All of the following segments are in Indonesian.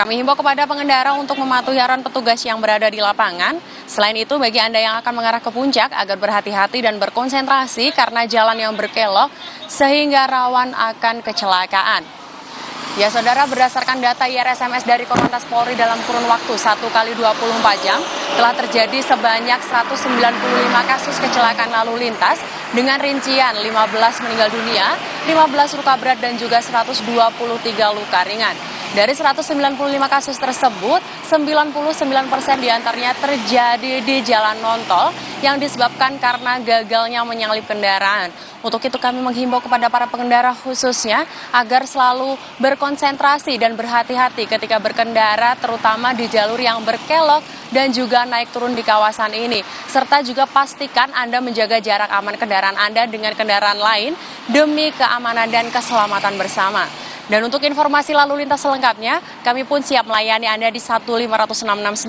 Kami himbau kepada pengendara untuk mematuhi arahan petugas yang berada di lapangan. Selain itu, bagi Anda yang akan mengarah ke puncak agar berhati-hati dan berkonsentrasi karena jalan yang berkelok sehingga rawan akan kecelakaan. Ya saudara, berdasarkan data IRSMS dari Korlantas Polri dalam kurun waktu 1 kali 24 jam, telah terjadi sebanyak 195 kasus kecelakaan lalu lintas dengan rincian 15 meninggal dunia, 15 luka berat dan juga 123 luka ringan. Dari 195 kasus tersebut, 99% diantaranya terjadi di jalan non-tol yang disebabkan karena gagalnya menyalip kendaraan. Untuk itu kami menghimbau kepada para pengendara khususnya agar selalu berkonsentrasi dan berhati-hati ketika berkendara, terutama di jalur yang berkelok dan juga naik turun di kawasan ini. Serta juga pastikan Anda menjaga jarak aman kendaraan Anda dengan kendaraan lain demi keamanan dan keselamatan bersama. Dan untuk informasi lalu lintas selengkapnya, kami pun siap melayani Anda di 15669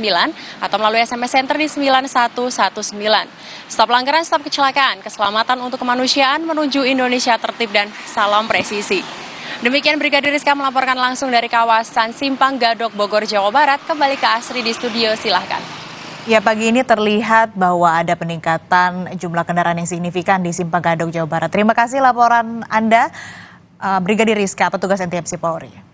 atau melalui SMS Center di 9119. Stop pelanggaran, stop kecelakaan, keselamatan untuk kemanusiaan menuju Indonesia tertib dan salam presisi. Demikian Brigadir Rizka melaporkan langsung dari kawasan Simpang Gadok, Bogor, Jawa Barat. Kembali ke Asri di studio, silahkan. Ya, pagi ini terlihat bahwa ada peningkatan jumlah kendaraan yang signifikan di Simpang Gadok, Jawa Barat. Terima kasih laporan Anda, Brigadir Rizka, petugas NTMC Polri.